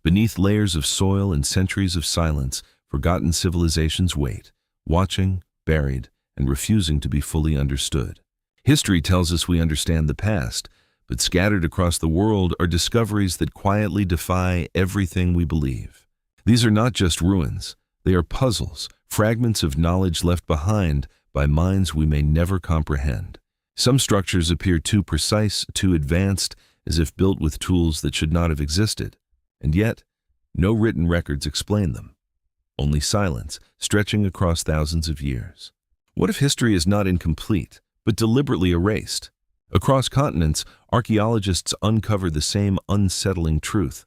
Beneath layers of soil and centuries of silence, forgotten civilizations wait, watching, buried, and refusing to be fully understood. History tells us we understand the past, but scattered across the world are discoveries that quietly defy everything we believe. These are not just ruins, they are puzzles, fragments of knowledge left behind by minds we may never comprehend. Some structures appear too precise, too advanced, as if built with tools that should not have existed. And yet, no written records explain them. Only silence, stretching across thousands of years. What if history is not incomplete, but deliberately erased? Across continents, archaeologists uncover the same unsettling truth.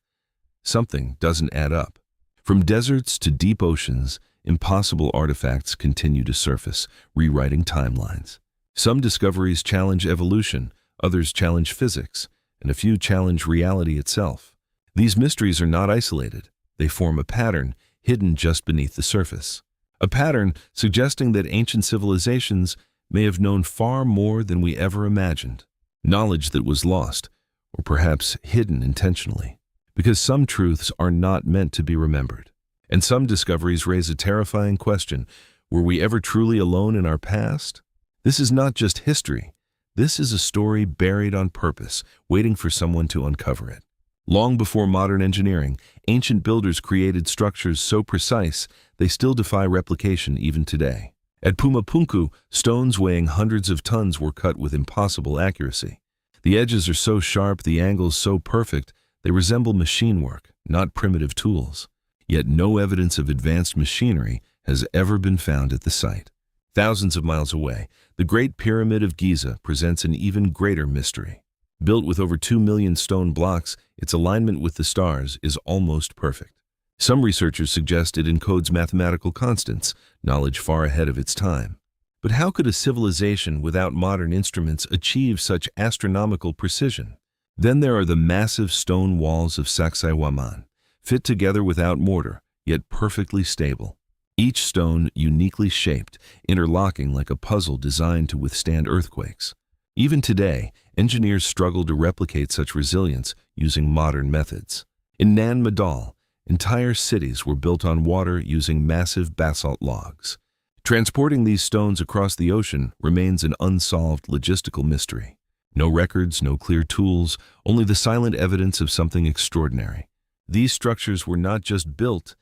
Something doesn't add up. From deserts to deep oceans, impossible artifacts continue to surface, rewriting timelines. Some discoveries challenge evolution, others challenge physics, and a few challenge reality itself. These mysteries are not isolated. They form a pattern hidden just beneath the surface. A pattern suggesting that ancient civilizations may have known far more than we ever imagined. Knowledge that was lost, or perhaps hidden intentionally. Because some truths are not meant to be remembered. And some discoveries raise a terrifying question. Were we ever truly alone in our past? This is not just history. This is a story buried on purpose, waiting for someone to uncover it. Long before modern engineering, ancient builders created structures so precise they still defy replication even today. At Pumapunku, stones weighing hundreds of tons were cut with impossible accuracy. The edges are so sharp, the angles so perfect, they resemble machine work, not primitive tools. Yet no evidence of advanced machinery has ever been found at the site. Thousands of miles away, the Great Pyramid of Giza presents an even greater mystery. Built with over 2 million stone blocks, its alignment with the stars is almost perfect. Some researchers suggest it encodes mathematical constants, knowledge far ahead of its time. But how could a civilization without modern instruments achieve such astronomical precision? Then there are the massive stone walls of Sacsayhuaman, fit together without mortar, yet perfectly stable. Each stone uniquely shaped, interlocking like a puzzle designed to withstand earthquakes. Even today, engineers struggle to replicate such resilience using modern methods. In Nan Madol, entire cities were built on water using massive basalt logs. Transporting these stones across the ocean remains an unsolved logistical mystery. No records, no clear tools, only the silent evidence of something extraordinary. These structures were not just built,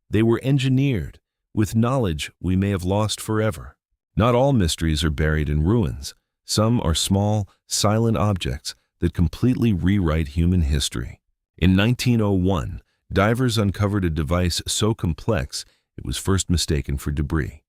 they were engineered, with knowledge we may have lost forever. Not all mysteries are buried in ruins. Some are small, silent objects that completely rewrite human history. In 1901, divers uncovered a device so complex it was first mistaken for debris.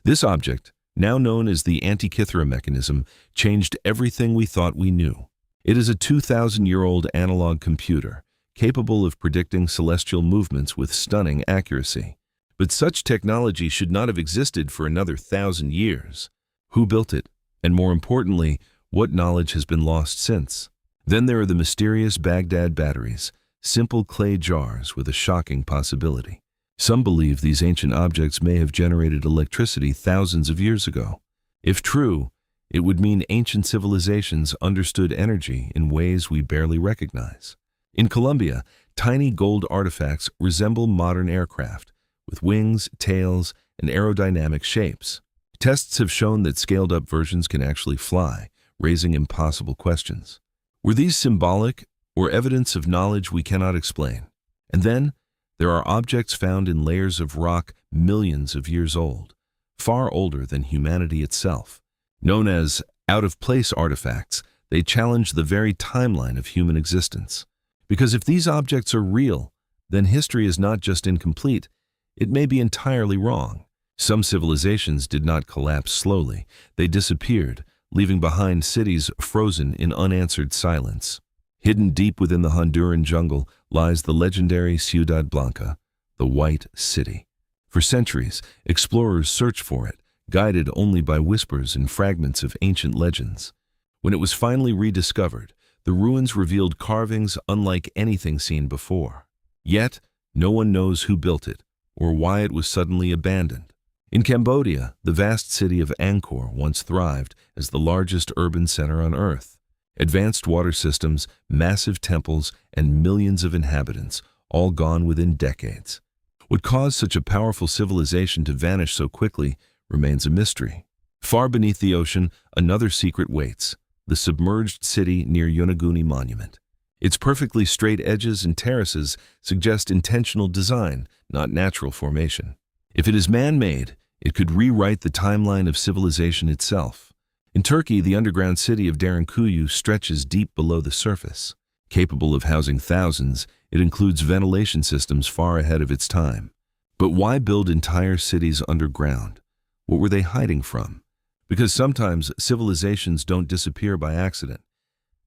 This object, now known as the Antikythera mechanism, changed everything we thought we knew. It is a 2,000-year-old analog computer, capable of predicting celestial movements with stunning accuracy. But such technology should not have existed for another 1,000 years. Who built it? And more importantly, what knowledge has been lost since? Then there are the mysterious Baghdad batteries, simple clay jars with a shocking possibility. Some believe these ancient objects may have generated electricity thousands of years ago. If true, it would mean ancient civilizations understood energy in ways we barely recognize. In Colombia, tiny gold artifacts resemble modern aircraft, with wings, tails, and aerodynamic shapes. Tests have shown that scaled-up versions can actually fly, raising impossible questions. Were these symbolic or evidence of knowledge we cannot explain? And then, there are objects found in layers of rock millions of years old, far older than humanity itself. Known as out-of-place artifacts, they challenge the very timeline of human existence. Because if these objects are real, then history is not just incomplete, it may be entirely wrong. Some civilizations did not collapse slowly. They disappeared, leaving behind cities frozen in unanswered silence. Hidden deep within the Honduran jungle lies the legendary Ciudad Blanca, the White City. For centuries, explorers searched for it, guided only by whispers and fragments of ancient legends. When it was finally rediscovered, the ruins revealed carvings unlike anything seen before. Yet, no one knows who built it or why it was suddenly abandoned. In Cambodia, the vast city of Angkor once thrived as the largest urban center on Earth. Advanced water systems, massive temples, and millions of inhabitants, all gone within decades. What caused such a powerful civilization to vanish so quickly remains a mystery. Far beneath the ocean, another secret waits, the submerged city near Yonaguni Monument. Its perfectly straight edges and terraces suggest intentional design, not natural formation. If it is man-made, it could rewrite the timeline of civilization itself. In Turkey, the underground city of Derinkuyu stretches deep below the surface. Capable of housing thousands, it includes ventilation systems far ahead of its time. But why build entire cities underground? What were they hiding from? Because sometimes civilizations don't disappear by accident.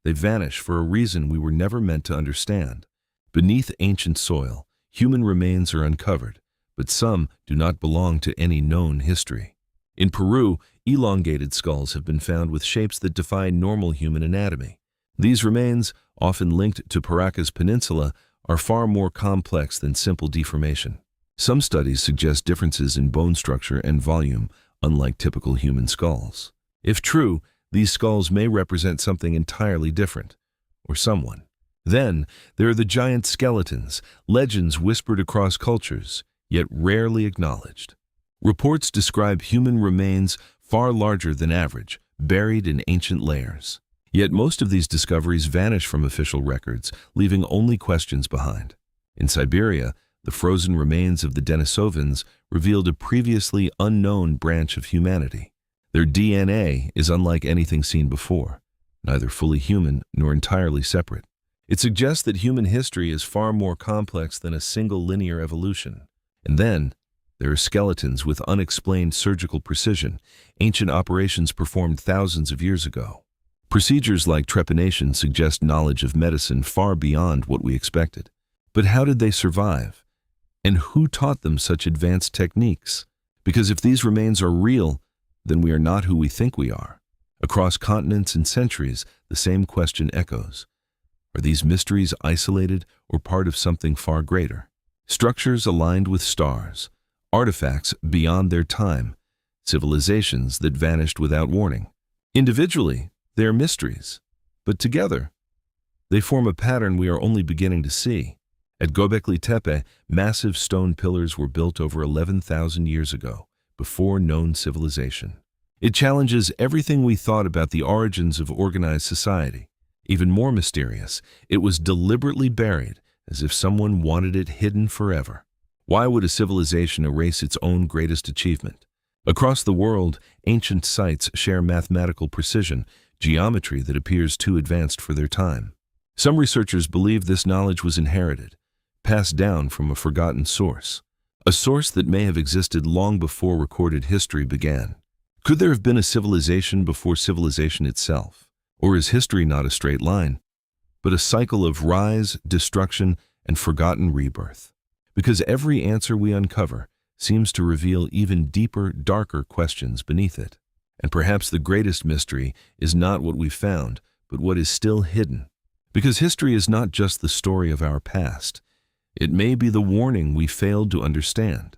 They vanish for a reason we were never meant to understand. Beneath ancient soil, human remains are uncovered, but some do not belong to any known history. In Peru, elongated skulls have been found with shapes that defy normal human anatomy. These remains, often linked to Paracas Peninsula, are far more complex than simple deformation. Some studies suggest differences in bone structure and volume, unlike typical human skulls. If true, these skulls may represent something entirely different, or someone. Then, there are the giant skeletons, legends whispered across cultures, yet rarely acknowledged. Reports describe human remains far larger than average, buried in ancient layers. Yet most of these discoveries vanish from official records, leaving only questions behind. In Siberia, the frozen remains of the Denisovans revealed a previously unknown branch of humanity. Their DNA is unlike anything seen before, neither fully human nor entirely separate. It suggests that human history is far more complex than a single linear evolution. And then, there are skeletons with unexplained surgical precision, ancient operations performed thousands of years ago. Procedures like trepanation suggest knowledge of medicine far beyond what we expected. But how did they survive? And who taught them such advanced techniques? Because if these remains are real, then we are not who we think we are. Across continents and centuries, the same question echoes. Are these mysteries isolated or part of something far greater? Structures aligned with stars, artifacts beyond their time, civilizations that vanished without warning. Individually, they are mysteries, but together, they form a pattern we are only beginning to see. At Göbekli Tepe, massive stone pillars were built over 11,000 years ago, before known civilization. It challenges everything we thought about the origins of organized society. Even more mysterious, it was deliberately buried, as if someone wanted it hidden forever. Why would a civilization erase its own greatest achievement? Across the world, ancient sites share mathematical precision, geometry that appears too advanced for their time. Some researchers believe this knowledge was inherited, passed down from a forgotten source, a source that may have existed long before recorded history began. Could there have been a civilization before civilization itself? Or is history not a straight line, but a cycle of rise, destruction, and forgotten rebirth? Because every answer we uncover seems to reveal even deeper, darker questions beneath it. And perhaps the greatest mystery is not what we found, but what is still hidden. Because history is not just the story of our past. It may be the warning we failed to understand.